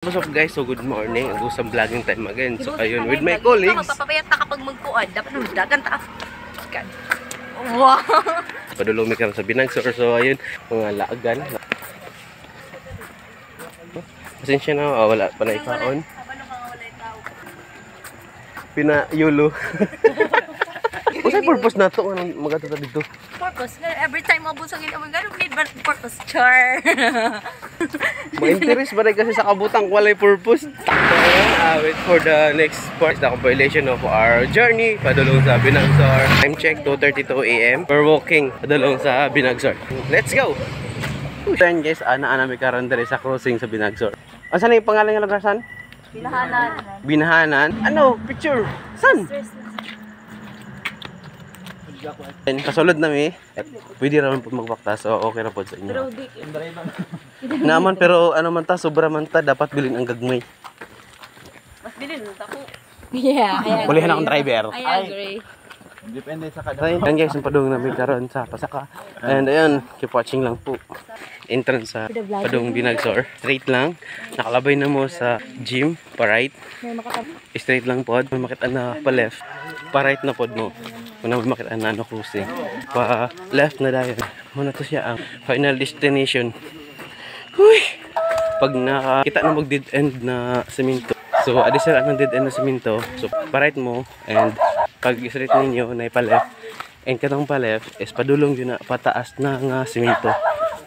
What's up guys? So good morning. Agusang vlogging time again. So ayun with my colleagues. Magpapapayat ta kapag magkuan. Dapat nang dagan ta. Wow! Padulumi kami sa Binagsor. So ayun, mga laagan. Pasensya na, wala pa na ikaon. Pina-yulo. Kasi purpose na ito. Anong magatuta dito? Purpose? Every time mabusog yun, ganun need ba purpose? Char! Ma-interest ba rin kasi sa kabutang walay purpose? So ayun, wait for the next part. The compilation of our journey. Padulong sa Binagsor. Time check, 2:32 AM. We're walking padulong sa Binagsor. Let's go! Ayan guys, ana-ana may karon dere sa crossing sa Binagsor. Saan yung pangalan ng lugar, san? Binahanan. Binahanan? Ano? Picture? San? Kasulod na mi. Pwede naman po magbakta. So okay na po sa inyo. Naman pero ano man ta, sobra man ta. Dapat bilhin ang gagmay. Mas bilhin mo ako. Yeah, I agree. Pulihan akong driver. I agree. Depende sa kada. Ayan guys, yung padung namin karon sa Pasaka. And ayan, keep watching lang po. Entrance sa Padung Binagsor. Straight lang. Nakalabay na mo sa gym, pa right. Straight lang pod. May makita na pa left. Pa right na pod mo. Kung may makita na ano cruising. Pa left na dahil. Muna to siya ang final destination. Huy! Pag nakakita na mag dead end na semento. So additional ang dead end na semento. So pa right mo and pag straight ninyo na pa left. And katong pa left is padulong yun na pataas na nga semento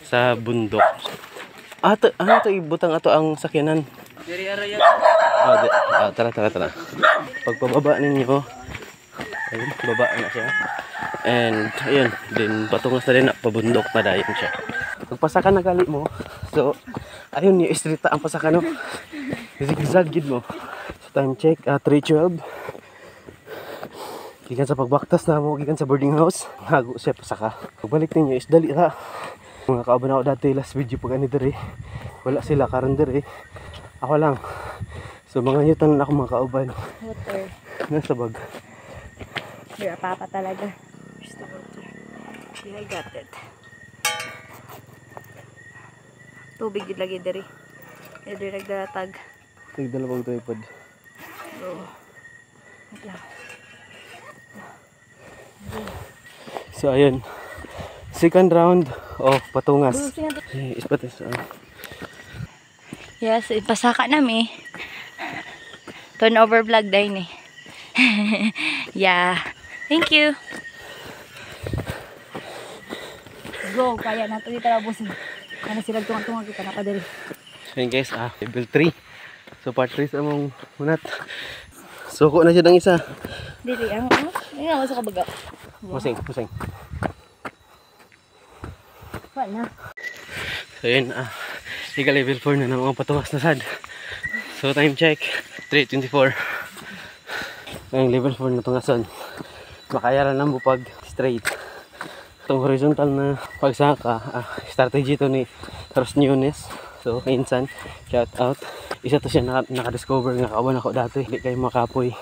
sa bundok. Ano to ibutang ato ang sakyanan? Tara. Pag pababa ninyo, ayun, baba na siya. And ayun, din patungas na din na pabundok na dayon siya. Pag pasaka na gali mo, so ayun yung street ang pasaka no. Zigzag gid mo. So time check 3:12. Gikan sa pagbaktas na mo, gikan sa boarding house, hago siya pasaka. Pagbalik ninyo is dali ra. Mga kauban ako dati last video pag ani dere. Wala sila karon dere. Ako lang. So mga yutan na ako mga kauban. Water. Nasa bag. Here, papa talaga. Here's the water. I got it. Tubig yun lagi diri. Diri nagdaratag. Nagdalawang tripod. So, wait lang. So ayun. Second round of patungas. Ispatis. Yes, pasaka nami. Turnover vlog dahil eh. Yeah. Thank you. Go, kaya na ito dito labusin. Ano sila tunga-tunga kita na pa dali. Ayun guys, level 3. So part 3 sa mong munat. Suko na siya ng isa. Dili, ang ano? Hindi nga sa kabaga. Pusing. Wala na. So yun, ika level 4 na ng mga patungas na sad. So time check, 3:24. Ang level 4 na tungason. Makayaran ng bupag straight. Itong horizontal na pagsaka, strategy to ni Ross Nunes. So minsan, shout out. Isa to siya nakadiscover nga kawan ako dati. Hindi kayo makapoy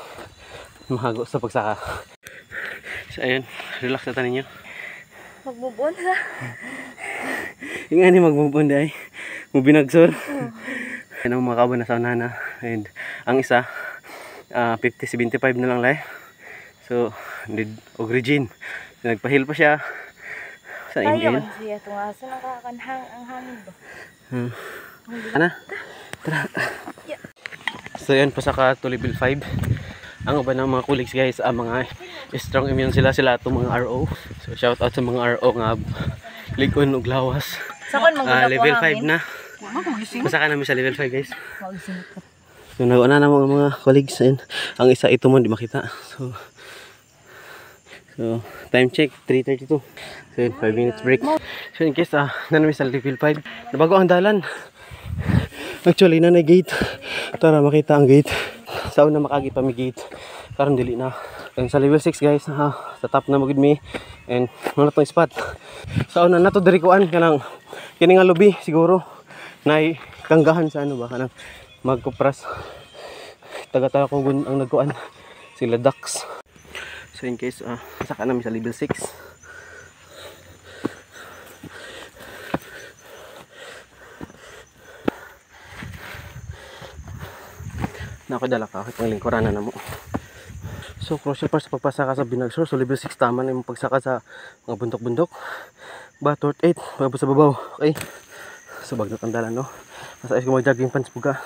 mahago sa pagsaka. So ayun, relax na tanin nyo. Magbubon ha? Yung nga ni magbubon dahil Binagsor. Yan ang mga kawan na sa unana. And ang isa 50-75 na lang lai. So need oxygen. Nagpahil pa siya. Sa inhale. Ayaw siya tungason ang hangin ba? Ana? Tara. So yan, pasaka to level 5. Ang iba ng mga colleagues guys, mga strong immune sila itong mga RO. So shout out sa mga RO nga likon ug lawas. Level 5 na. Pasaka namin sa level 5 guys. So nag-una na mga colleagues. Ang isa ito mo di makita. So time check 3:32. So 5 minutes break. So in case namin sa level 5. Nabago ang dalan. Actually na gate. Tara makita ang gate. Sa una makagi pa mi gate. Karon dili na. And sa level 6 guys, sa top na magud mi. And ano tong spot. Sa una nato diri kuan kanang kini nga lobby siguro. Nay kanggahan sa ano ba kanang magkupras. Taga-taga ko ang nagkuan. Sila ducks. So in case saka namin sa level 6. Nakadala ka, pang lingkuran na mo. So, crucial part sa pagpasaka sa Binagsor. So, level 6 tama na yung pagsaka sa mga bundok-bundok. Batot 8, mabos sa babaw. Okay. So, bagnot ang dalan, no? Masayos ko mag-jogging pants po ka.